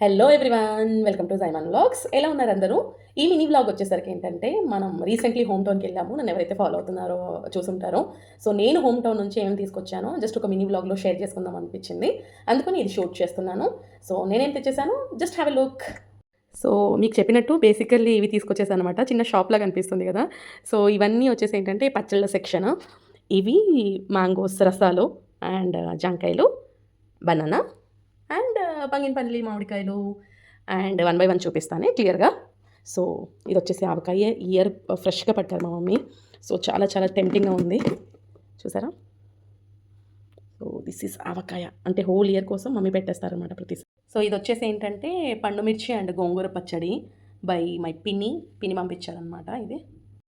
Hello everyone, welcome to Jaiman vlogs. ఎలా ఉన్నారు అందరూ? ఈ మినీ వ్లాగ్ వచ్చేసరికి ఏంటంటే, మనం రీసెంట్లీ హోమ్ టౌన్కి వెళ్ళాము. నన్ను ఎవరైతే ఫాలో అవుతున్నారో చూసుంటారో. సో నేను హోమ్ టౌన్ నుంచి ఏమేమి తీసుకొచ్చానో జస్ట్ ఒక మినీ వ్లాగ్లో షేర్ చేసుకుందాం అనిపించింది. అందుకని ఇది షూట్ చేస్తున్నాను. సో నేనేం తెచ్చేసాను, just have a look. So మీకు చెప్పినట్టు బేసికల్లీ ఇవి తీసుకొచ్చేసాను అనమాట. చిన్న షాప్ లాగా అనిపిస్తుంది కదా. సో ఇవన్నీ వచ్చేసి ఏంటంటే పచ్చళ్ళ సెక్షన్. ఇవి మ్యాంగోస్ రసాలు అండ్ జాంకాయలు, బనానా అండ్ బంగినపల్లి మామిడికాయలు అండ్ 1 బై 1 చూపిస్తాను క్లియర్గా. సో ఇది వచ్చేసి ఆవకాయ. ఇయర్ ఫ్రెష్గా పట్టారు మా మమ్మీ. సో చాలా చాలా టెంప్టింగ్గా ఉంది, చూసారా. సో దిస్ ఈస్ ఆవకాయ, అంటే హోల్ ఇయర్ కోసం మమ్మీ పెట్టేస్తారనమాట ప్రతిసారి. సో ఇది వచ్చేసి ఏంటంటే పండు మిర్చి అండ్ గోంగూర పచ్చడి బై మై పిన్ని పంపించారనమాట ఇది.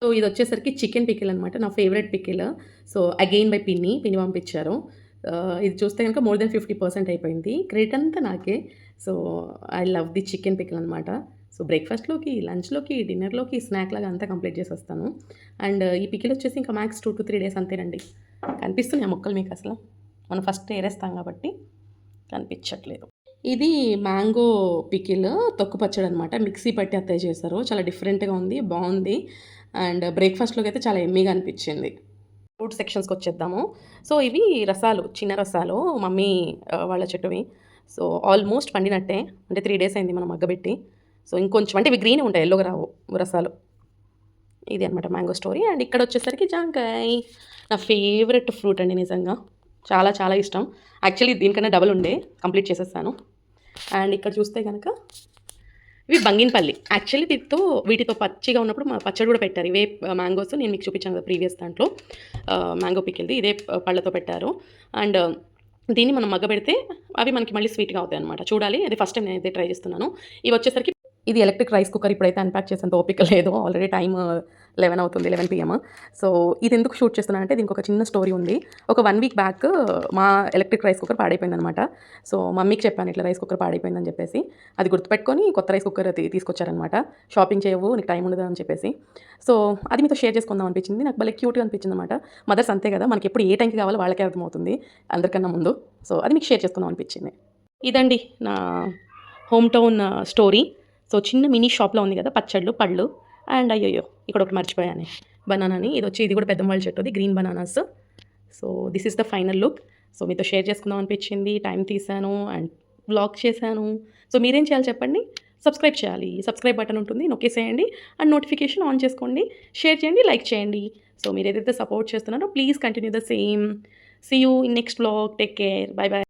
సో ఇది వచ్చేసరికి చికెన్ పికిల్ అనమాట, నా favourite pickle. So again by పిన్ని పంపించారు. ఇది చూస్తే కనుక మోర్ దెన్ 50% అయిపోయింది. క్రెడిట్ అంతా నాకే. So I love the chicken pickle అనమాట. సో బ్రేక్ఫాస్ట్లోకి, లంచ్లోకి, డిన్నర్లోకి, స్నాక్ లాగా అంతా కంప్లీట్ చేసేస్తాను. అండ్ ఈ పికిల్ వచ్చేసి ఇంకా మ్యాక్స్ 2 to 3 డేస్ అంతేనండి. కనిపిస్తున్నాయి ఆ మొక్కలు మీకు అసలు? మనం ఫస్ట్ ఏరేస్తాం కాబట్టి కనిపించట్లేదు. ఇది మ్యాంగో పికిల్ తొక్కు పచ్చడి అనమాట. మిక్సీ పట్టి అత్తయ్య చేశారు. చాలా డిఫరెంట్గా ఉంది, బాగుంది. అండ్ బ్రేక్ఫాస్ట్లోకి అయితే చాలా ఎమ్మీగా అనిపించింది. ఫ్రూట్ సెక్షన్స్కి వచ్చేద్దాము. సో ఇవి రసాలు, చిన్న రసాలు మమ్మీ వాళ్ళ చెట్టువి. సో ఆల్మోస్ట్ పండినట్టే, అంటే 3 డేస్ అయింది మనం మగ్గబెట్టి. సో ఇంకొంచెం, అంటే ఇవి గ్రీన్ ఉంటాయి, ఎల్లోగా రావు రసాలు. ఇది అనమాట మ్యాంగో స్టోరీ. అండ్ ఇక్కడ వచ్చేసరికి జాంకాయ, నా ఫేవరెట్ ఫ్రూట్ అండి నిజంగా. చాలా చాలా ఇష్టం. యాక్చువల్లీ దీనికన్నా డబల్ ఉండే, కంప్లీట్ చేసేస్తాను. అండ్ ఇక్కడ చూస్తే కనుక ఇవి బంగినపల్లి. యాక్చువల్లీ వీటితో పచ్చిగా ఉన్నప్పుడు మా పచ్చడి కూడా పెట్టారు. ఇవే మ్యాంగోస్ నేను మీకు చూపించాను కదా ప్రీవియస్ దాంట్లో, మ్యాంగో పికిల్ది. ఇదే పళ్ళతో పెట్టారు. అండ్ దీన్ని మనం మగ్గబెడితే అవి మనకి మళ్ళీ స్వీట్గా అవుతాయి అనమాట. చూడాలి, అది ఫస్ట్ టైం నేనైతే ట్రై చేస్తున్నాను. ఇవి వచ్చేసరికి ఇది ఎలక్ట్రిక్ రైస్ కుక్కర్. ఇప్పుడైతే అన్ప్యాక్ చేసేంత ఓపిక లేదు, ఆల్రెడీ టైం 11 అవుతుంది, 11 PM. సో ఇది ఎందుకు షూట్ చేస్తున్నానంటే దీనికి ఒక చిన్న స్టోరీ ఉంది. ఒక 1 వీక్ బ్యాక్ మా ఎలక్ట్రిక్ రైస్ కుక్కర్ పాడైపోయిందనమాట. సో మమ్మీకి చెప్పాను ఇట్లా రైస్ కుక్కర్ పాడైపోయిందని చెప్పేసి. అది గుర్తుపెట్టుకొని కొత్త రైస్ కుక్కర్ తీసుకొచ్చారనమాట. షాపింగ్ చేయవు, నీకు టైం ఉండదు అని చెప్పేసి. సో అది మీతో షేర్ చేసుకుందాం అనిపించింది. నాకు భలే క్యూట్గా అనిపించింది అనమాట. మదర్స్ అంతే కదా, మనకి ఎప్పుడు ఏ టైంకి కావాలో వాళ్ళకే అర్థమవుతుంది అందరికన్నా ముందు. సో అది మీకు షేర్ చేసుకుందాం అనిపించింది. ఇదండి నా హోమ్ టౌన్ స్టోరీ. సో చిన్న మినీ షాప్లో ఉంది కదా పచ్చళ్ళు, పళ్ళు. అండ్ అయ్యో ఇక్కడ ఒకటి మర్చిపోయాను, బనానాని. ఇది కూడా పెద్దమ్మ చెట్టుది, green bananas. So this is the final look. So మీతో షేర్ చేసుకుందాం అనిపించింది, టైం తీసాను అండ్ వ్లాగ్ చేశాను. సో మీరేం చేయాలి చెప్పండి? సబ్స్క్రైబ్ చేయాలి. సబ్స్క్రైబ్ బటన్ ఉంటుంది, నొక్కేసేయండి. అండ్ నోటిఫికేషన్ ఆన్ చేసుకోండి, షేర్ చేయండి, లైక్ చేయండి. సో మీరు ఏదైతే సపోర్ట్ చేస్తున్నారో please continue the same. See you in next vlog. Take care, bye by.